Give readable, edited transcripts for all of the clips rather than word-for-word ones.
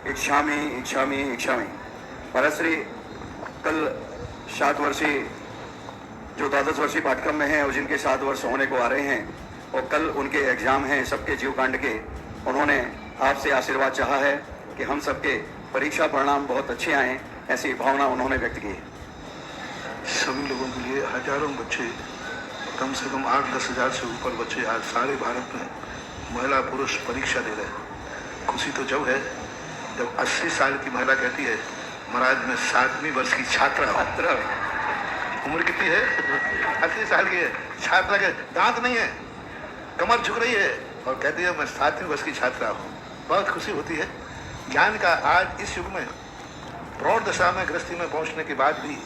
इच्छामि इच्छामि इच्छामि। महाराजश्री कल 7 वर्षीय जो 12 वर्षीय पाठ्यक्रम में हैं और जिनके 7 वर्ष होने को आ रहे हैं और कल उनके एग्जाम हैं सबके जीवकांड के, उन्होंने आपसे आशीर्वाद चाहा है कि हम सबके परीक्षा परिणाम बहुत अच्छे आए, ऐसी भावना उन्होंने व्यक्त की है। सभी लोगों के लिए हजारों बच्चे, कम से कम 8-10 हज़ार से ऊपर बच्चे आज सारे भारत में महिला पुरुष परीक्षा दे रहे हैं। खुशी तो जब है जब 80 साल की महिला कहती है महाराज मैं 7वीं वर्ष की छात्रा हूँ। उम्र कितनी है? 80 साल की है। छात्रा के दांत नहीं है, कमर झुक रही है और कहती है मैं 7वीं वर्ष की छात्रा हूँ। बहुत खुशी होती है। ज्ञान का आज इस युग में प्रौढ़ दशा में गृहस्थी में पहुँचने के बाद भी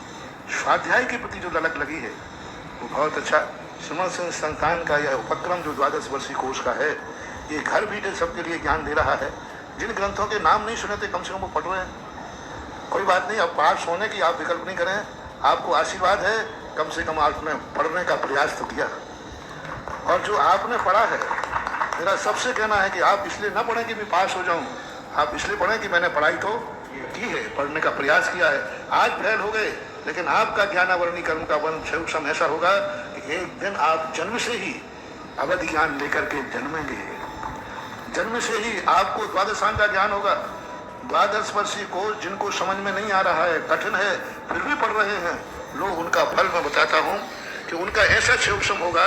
स्वाध्याय के प्रति जो ललक लगी है वो बहुत अच्छा। सुमन सिंह संस्थान का यह उपक्रम जो 12 वर्षीय कोर्स का है, ये घर बैठे सबके लिए ज्ञान दे रहा है। जिन ग्रंथों के नाम नहीं सुने थे कम से कम वो पढ़ रहे हैं। कोई बात नहीं, अब पास होने की आप विकल्प नहीं करें, आपको आशीर्वाद है, कम से कम आपने पढ़ने का प्रयास तो किया। और जो आपने पढ़ा है, मेरा सबसे कहना है कि आप इसलिए ना पढ़ें कि मैं पास हो जाऊं, आप इसलिए पढ़ें कि मैंने पढ़ाई तो की है, पढ़ने का प्रयास किया है। आज फेल हो गए लेकिन आपका ज्ञानावरणी कर्म का वन क्षण ऐसा होगा कि एक दिन आप जन्म से ही अवधि ज्ञान लेकर के जन्मेंगे। जन्म से ही आपको द्वादशांग का ज्ञान होगा। 12 वर्षीय को जिनको समझ में नहीं आ रहा है, कठिन है, फिर भी पढ़ रहे हैं लोग, उनका फल मैं बताता हूँ कि उनका ऐसा क्षण होगा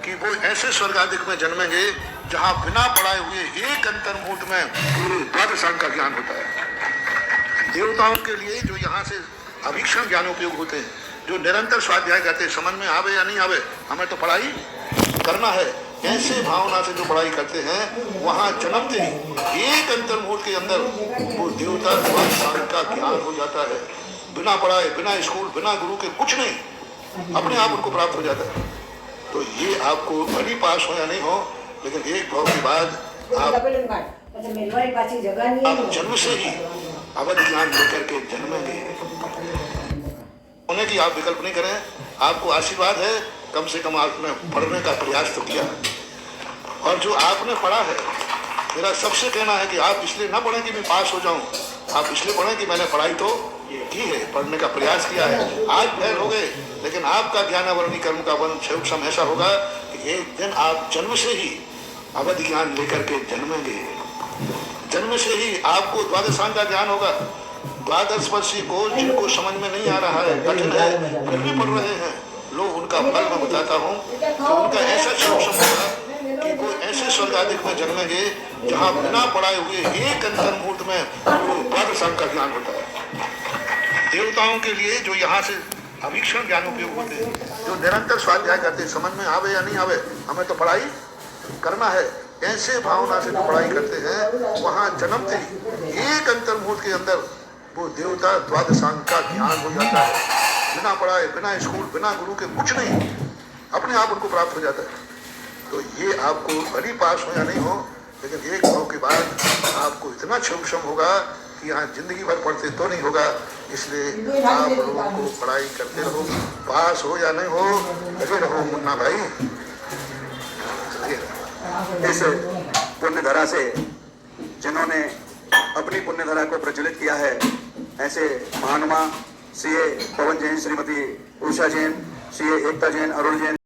कि वो ऐसे स्वर्गाधिक में जन्मेंगे जहाँ बिना पढ़ाए हुए एक अंतर्मुहूर्त में पूरे द्वादशांग का ज्ञान होता है। देवताओं के लिए जो यहाँ से अभीक्षण ज्ञान उपयोग होते हैं, जो निरंतर स्वाध्याय करते हैं, समझ में आवे या नहीं आवे हमें तो पढ़ाई करना है, ऐसे भावना से जो पढ़ाई करते हैं वहाँ जन्मते ही एक अंतर्मुहूर्त के अंदर वो देवता द्वादशांग का ज्ञान हो जाता है। बिना पढ़ाए, बिना स्कूल, बिना गुरु के कुछ नहीं, अपने आप उनको प्राप्त हो जाता है। तो ये आपको भली पास हो या नहीं हो, लेकिन एक भाव के बाद आप जन्म से ही अवधि ज्ञान लेकर के जन्मेंगे। होने की आप विकल्प नहीं करें, आपको आशीर्वाद है, कम से कम आपने पढ़ने का प्रयास तो किया। और जो आपने पढ़ा है, मेरा सबसे कहना है कि आप इसलिए ना पढ़ें कि मैं पास हो जाऊं, आप इसलिए पढ़ें कि मैंने पढ़ाई तो की है, पढ़ने का प्रयास किया है। आज फेल हो गए लेकिन आपका ज्ञानावरणी कर्म का वन क्षण ऐसा होगा कि एक दिन आप जन्म से ही अवधि ज्ञान लेकर के जन्मेंगे। जन्म से ही आपको द्वादशांग का ज्ञान होगा। 12 वर्षीय को जिनको समझ में नहीं आ रहा है, कठिन है, फिर भी पढ़ रहे हैं लोग, उनका फल मैं बताता हूँ कि उनका ऐसा क्षण होगा कि वो ऐसे स्वर्गाधिक में जन्मेंगे जहाँ बिना पढ़ाए हुए एक अंतर्मुहूर्त में पूरे द्वादशांग का ज्ञान होता है। देवताओं के लिए जो यहाँ से अभीक्षण ज्ञान उपयोग होते हैं, जो निरंतर स्वाध्याय करते हैं, समझ में आवे या नहीं आवे हमें तो पढ़ाई करना है, ऐसे भावना से जो पढ़ाई करते हैं वहाँ जन्मते ही एक अंतर्मुहूर्त के अंदर वो देवता द्वादशांग का ज्ञान हो जाता है। बिना पढ़ाए, बिना स्कूल, बिना गुरु के कुछ नहीं, अपने आप उनको प्राप्त हो जाता है। तो ये आपको भली पास हो या नहीं हो, लेकिन एक भाव के बाद आपको इतना क्षम होगा कि यहाँ जिंदगी भर पढ़ते तो नहीं होगा। इसलिए आप लोगों को पढ़ाई करते रहो, पास हो या नहीं हो लगे रहो मुन्ना भाई। इस पुण्यधरा से जिन्होंने अपनी पुण्यधरा को प्रज्वलित किया है, ऐसे महानुमा सीए पवन जैन, श्रीमती उषा जैन, सीए एकता जैन, अरुण जैन,